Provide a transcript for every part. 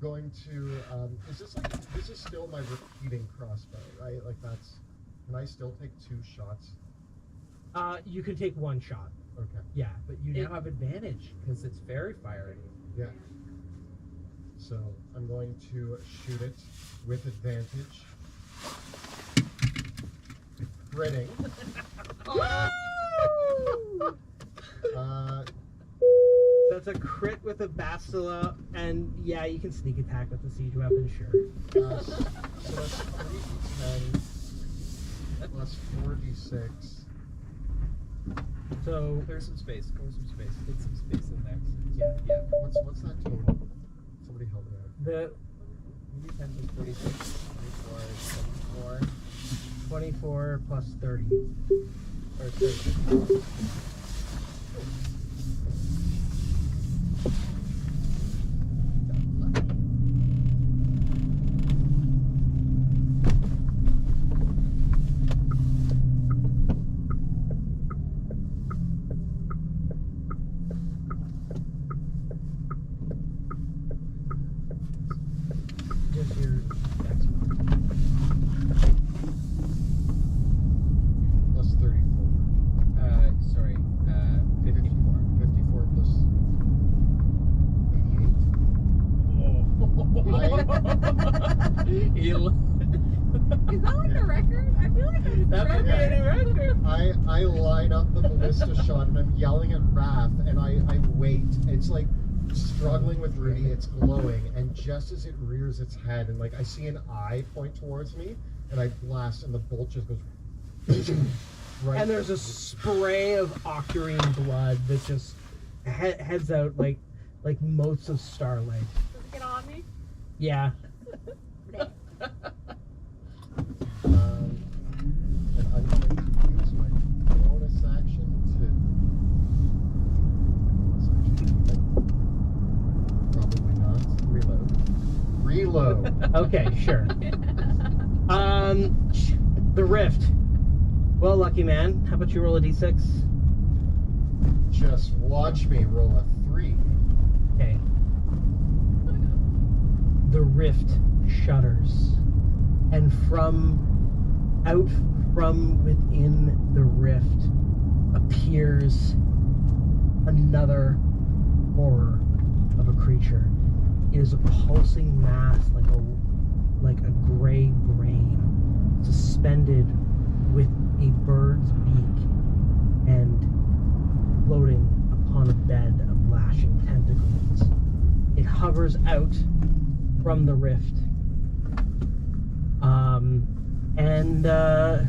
going to. This is still my repeating crossbow, right? Like that's. Can I still take 2 shots? You can take 1 shot. Okay. Yeah, but you now have advantage because it's fairy firing. Yeah. So I'm going to shoot it with advantage. Critting. That's a crit with a Bastila, and yeah, you can sneak attack with the siege weapon, sure. So that's 3d10 plus 4d6. So Clear some space. Clear some space. Get some space in there. yeah. What's that total? Somebody help me out. The 10 plus 36, 24, 74. 24 plus 30. Or 30. Just your next one. Plus 34. Sorry, 54. 54 plus 88. You Is that like a record? I feel like it's That might be record. any record. I line up the ballista shot and I'm yelling at Wrath and I wait. It's like struggling with Rudy. It's glowing, and just as it rears its head and like I see an eye point towards me, and I blast, and the bolt just goes right. And there's a spray of ocarine blood that just heads out like motes of starlight. Does it get on me? Yeah. And I'm going to use my bonus action probably not. Reload. Okay, sure. The rift. Well, lucky man, how about you roll a d6? Just watch me roll a 3. Okay. The rift shudders, and out from within the rift appears another horror of a creature. It is a pulsing mass like a gray brain, suspended with a bird's beak and floating upon a bed of lashing tentacles. It hovers out from the rift.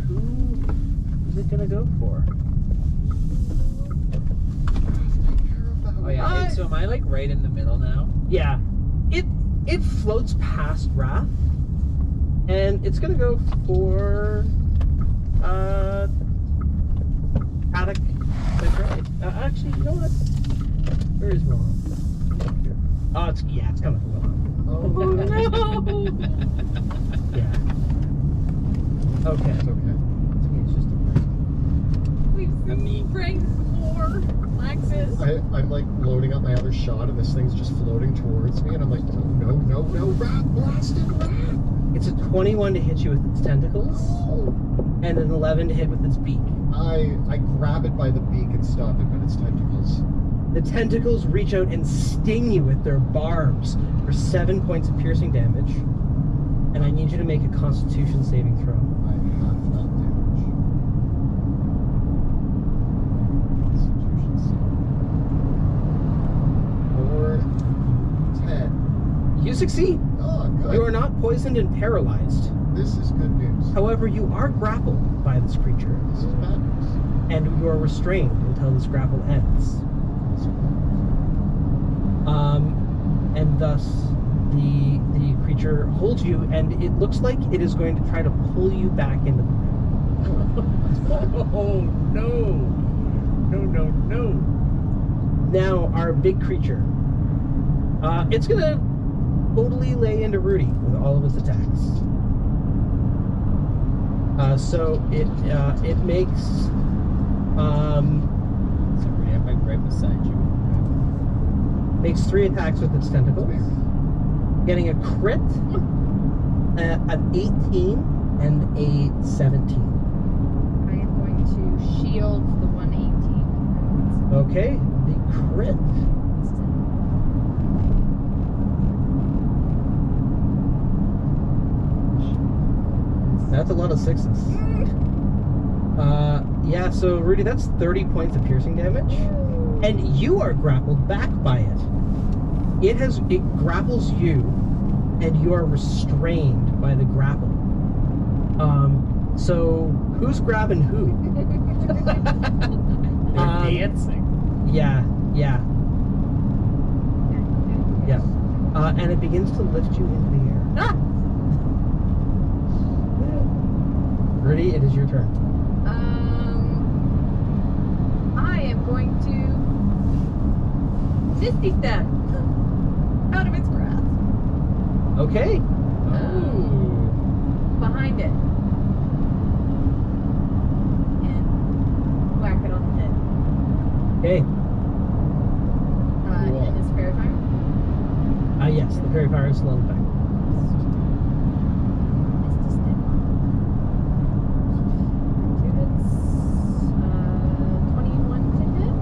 Who is it gonna go for? Oh yeah. So am I like right in the middle now? Yeah. It floats past Wrath, and it's gonna go for Attic. That's right. Actually, you know what? Where is Willow? Oh, it's coming from Willow. Oh, Oh no! Yeah. Okay. It's okay. It's just a We've seen Frank's before. Alexis. I'm like loading up my other shot, and this thing's just floating towards me, and I'm like, no, Wrath, blast it, Wrath! It's a 21 to hit you with its tentacles, and an 11 to hit with its beak. I grab it by the beak and stop it, but its tentacles. The tentacles reach out and sting you with their barbs for 7 points of piercing damage. And I need you to make a Constitution saving throw. I have that damage. Constitution saving. 10. You succeed. Oh, good. You are not poisoned and paralyzed. This is good news. However, you are grappled by this creature, This is bad news. and you are restrained until this grapple ends. And thus, the creature holds you, and it looks like it is going to try to pull you back into the room. Oh no! No! Now, our big creature. It's gonna totally lay into Rudy with all of its attacks. So it makes Sorry, I'm like right beside you. makes 3 attacks with its tentacles. getting a crit, an 18, and a 17. I am going to shield the 118. Okay, the crit. That's a lot of sixes. Yeah, so Rudy, that's 30 points of piercing damage. And you are grappled back by it. It grapples you, and you are restrained by the grapple. So who's grabbing who? They're dancing. Yeah. And it begins to lift you into the air. Ah! Rudy, it is your turn. I am going to Misty Step out of its grasp. Okay. Behind it. And whack it on the head. Okay. Cool. And it's fairy fire. Yes, the fairy fire is still in effect. Misty Step. 2 hits. 21 to hit.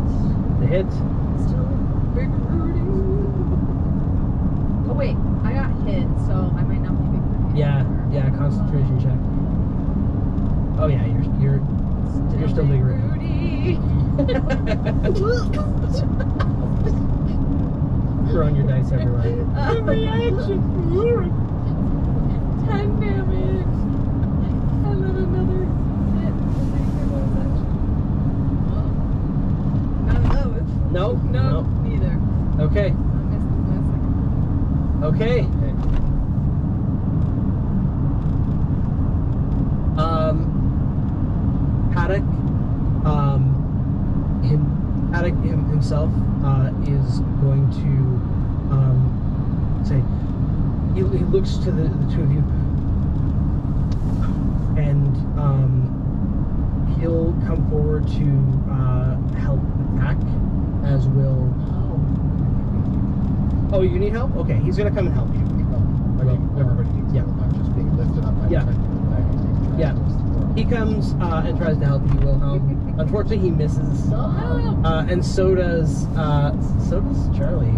The hit. Still big Rudy. Oh wait, I got hit, so I might not be big Rudy. Yeah, concentration check. Oh yeah, you're still big Rudy. throwing your dice everywhere. Reaction. 10 damage. And then another hit. None of those. Nope. No, neither. Okay. I missed the last Okay. Paddock himself is going to say, he looks to the two of you, and he'll come forward to help attack, as will. Oh, you need help? Okay, he's gonna come and help you. Everybody needs Yeah. help. I'm just being lifted up by Yeah. the technical thing. Yeah. He comes and tries to help you, Wilhelm. Unfortunately, he misses. No. And so does Charlie.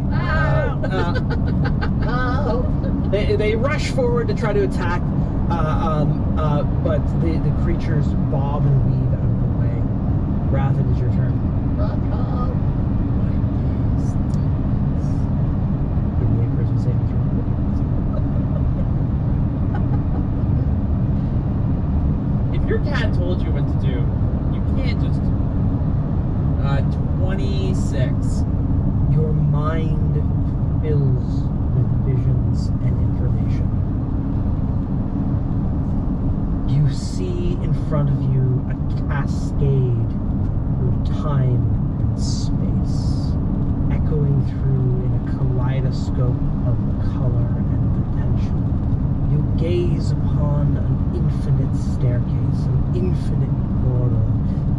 They rush forward to try to attack, but the creatures bob and weave out of the way. Wrath, it is your turn. Give me a charisma saving throw. If your cat told you what to do, you can't just. 26. Your mind fills with visions and information. You see in front of you a cascade through time and space, echoing through in a kaleidoscope of color and potential. You gaze upon an infinite staircase, an infinite portal,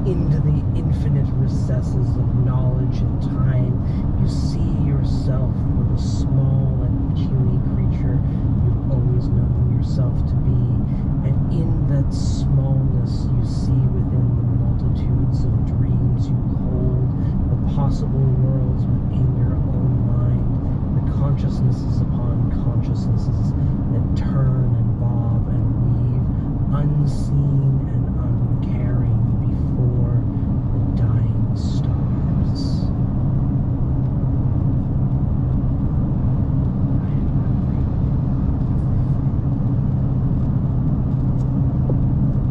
into the infinite recesses of knowledge and time. You see yourself for the small and puny creature you've always known yourself to be, and in that smallness you see within the multitudes of dreams you hold, the possible worlds within your own mind, the consciousnesses upon consciousnesses that turn and bob and weave, unseen and uncaring, before the dying stars.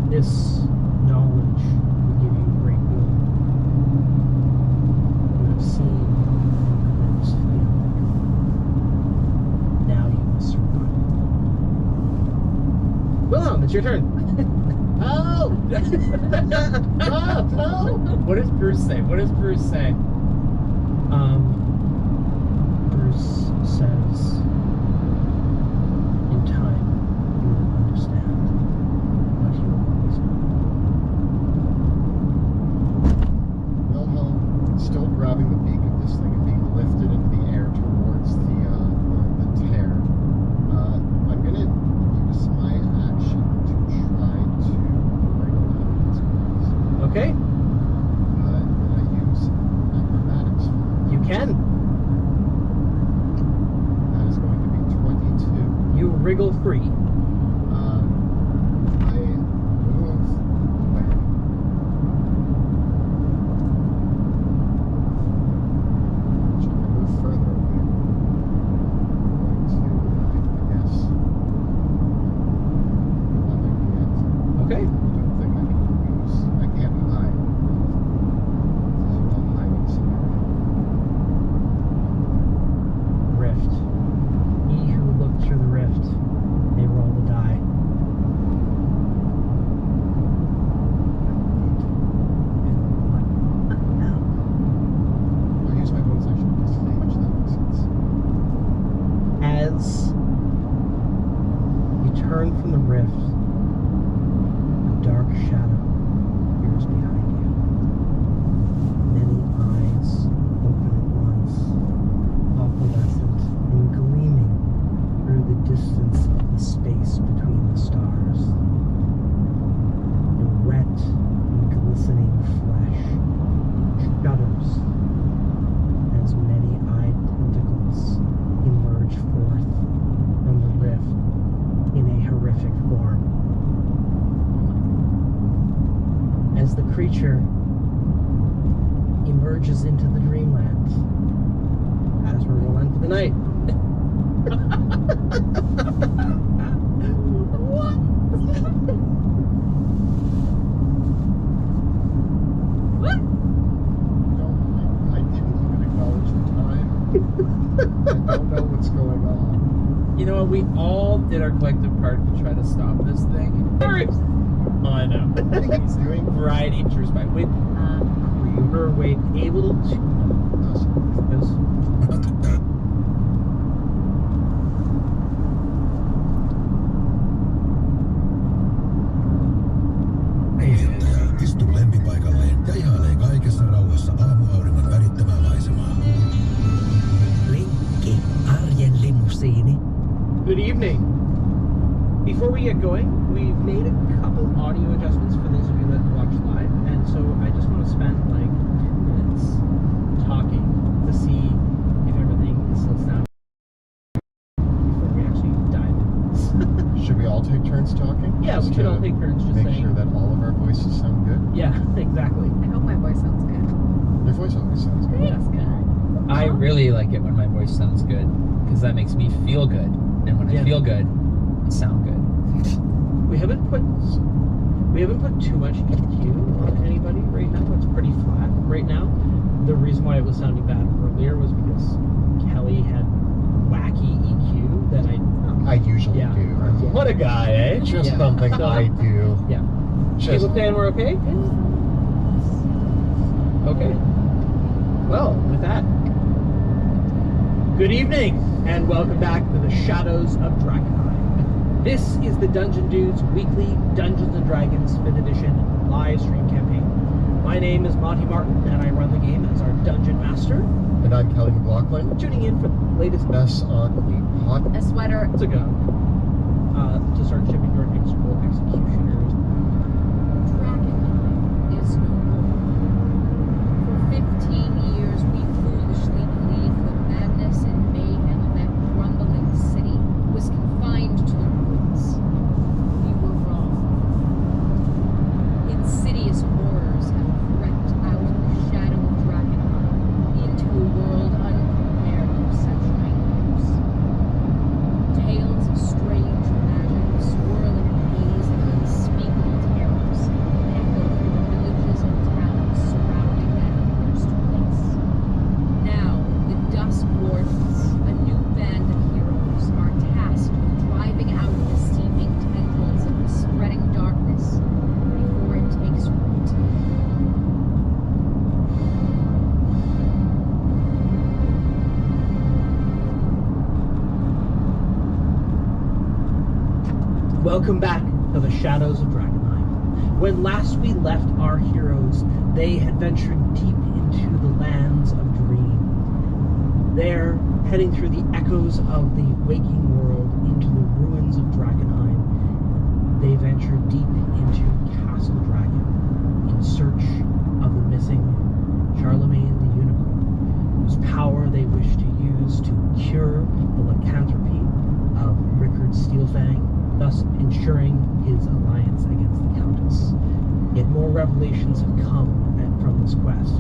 This knowledge will give you great boon. You have seen and failed. Now you must survive. Wilhelm, it's your turn. Help! Help! What does Bruce say? Bruce says, in time, you will understand what you always know. Wilhelm, still grabbing the beak of this thing and being lifted into the air towards the tear, Okay, Can I use acrobatics for that? you can. That is going to be 22. You wriggle free. I move away. Should I move further away? I'm going to, I guess, that might be it. Okay. I don't think I can use, I can't hide. This is a hiding scenario. Rift. He who looked through the rift may roll the die. I'll use my bonus action to disengage. That makes sense. As you turn from the rift, a dark shadow appears behind you. Many eyes open at once, opalescent and gleaming through the distance of the space between the stars. Your wet and glistening flesh shudders as many-eyed tentacles emerge forth from the rift in a horrific form. As the creature emerges into the dreamland, as we're rolling for the night. What? I didn't even acknowledge the time. I don't know what's going on. You know what? We all did our collective part to try to stop this thing. Oh, I know. I think it's doing Variety enters by wait. You're able to. Kuljettaja istuu lempipaikalleen ja ihailee kaikessa rauhassa aamuauringon värittämää maisemaa. Linkki, arjen limusiini. Good evening. Before we get going, we've made a couple audio adjustments for those of you that watch live, and so I just want to spend like 2 minutes talking to see if everything is still sounding before we actually dive in. Should we all take turns talking? Yeah, we Just should to all take turns just make saying. sure that all of our voices sound good. Yeah, exactly. I hope my voice sounds good. Your voice always sounds good. Thanks, good. I really like it when my voice sounds good because that makes me feel good, and when Yeah. I feel good, I sound good. We haven't put too much EQ on anybody right now. It's pretty flat right now. The reason why it was sounding bad earlier was because Kelly had wacky EQ that I usually Yeah. do. What a guy, eh? Just Yeah. something So- I do. yeah. Just People saying we're okay? Okay. Well, with that, good evening and welcome back to the Shadows of Drakenheim. This is the Dungeon Dudes weekly Dungeons and Dragons 5th edition live stream campaign. My name is Monty Martin and I run the game as our Dungeon Master. and I'm Kelly McLaughlin. Tuning in for the latest Us on the hot. A sweater. months ago to start shipping your next school executioners. Drakenheim is no more. For 15 years, we foolishly believed the madness and mayhem of that crumbling city was confined to the ruins. We were wrong. Insidious horrors have crept out of the shadow of Drakenheim into a world unprepared for such nightmares. Tales of strange magic swirl in a haze of unspeakable terrors echo through the villages and towns surrounding that cursed place. Now, the Dusk Wardens, a new band of heroes, are tasked with driving out the seeping tendrils of the spreading darkness before it takes root. Welcome back to the Shadows of Drakenheim. When last we left our heroes, they had ventured deep into the lands of Dream. There, heading through the echoes of the waking world into the ruins of Drakenheim, they ventured deep into Castle Dragon in search revelations have come from this quest,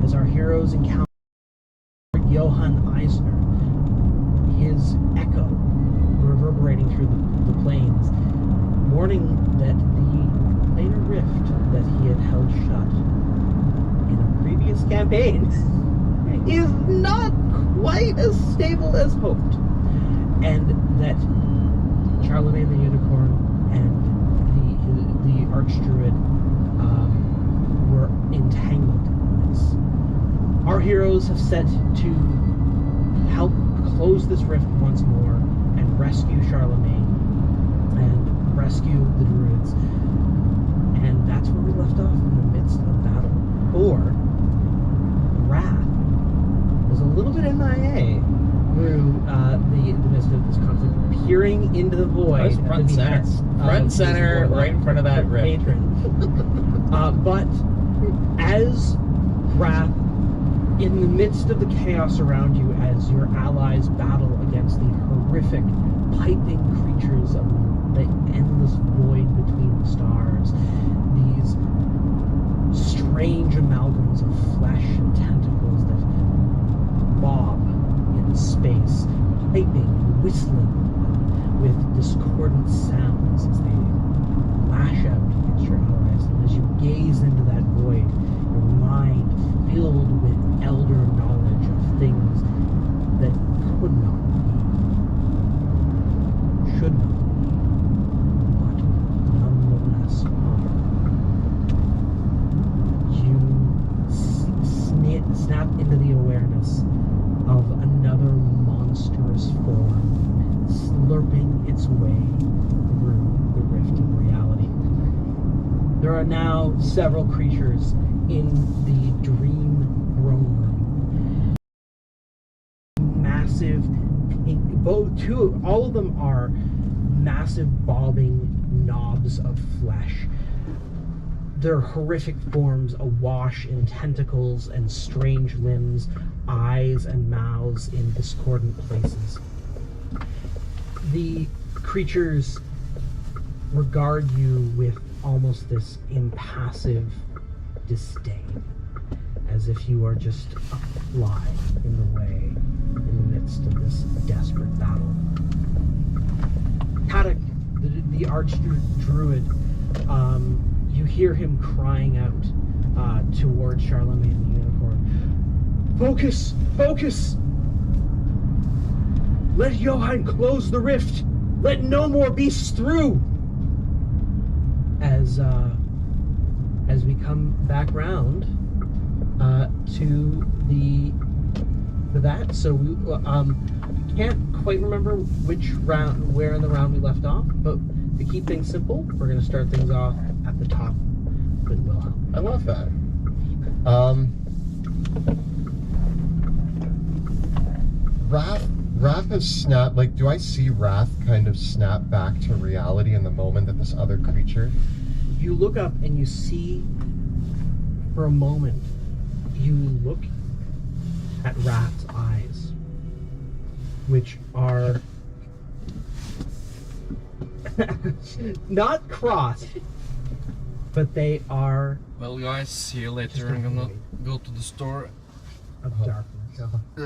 as our heroes encounter Johann Eisner, his echo reverberating through the plains, warning that the planar rift that he had held shut in a previous campaign is not quite as stable as hoped, and that Charlemagne the Unicorn and the Archdruid were entangled in this. Our heroes have set to help close this rift once more and rescue Charlemagne and rescue the Druids. And that's where we left off, in the midst of battle. Or Wrath was a little bit MIA through the midst of this conflict, peering into the void. I was front center. Front center, right in front of that rift. But as Wrath, in the midst of the chaos around you, as your allies battle against the horrific piping creatures of the endless void between the stars, these strange amalgams of flesh and tentacles that bob in space, piping and whistling with discordant sounds as they lash out against your allies. And as you gaze into that void, your mind filled with elder knowledge of things that could not be, should not be, but nonetheless are. You snap into the awareness of another monstrous form slurping its way through the rift of reality. There are now several creatures in the dream throne room. Massive, all of them are massive bobbing knobs of flesh. Their horrific forms awash in tentacles and strange limbs, eyes and mouths in discordant places. The creatures regard you with almost this impassive disdain, as if you are just a fly in the way in the midst of this desperate battle. Kadok, the Archdruid, you hear him crying out towards Charlemagne the Unicorn. Focus! Focus! Let Johann close the rift! Let no more beasts through! As we come back round to that, so we can't quite remember where in the round we left off, but to keep things simple, we're going to start things off at the top with Wilhelm. I love that. Wrath has snapped, like, do I see Wrath kind of snap back to reality in the moment that this other creature? You look up and you see, for a moment, you look at Wrath's eyes, which are not crossed, but they are Well, guys, see you later. I'm gonna go to the store. of darkness.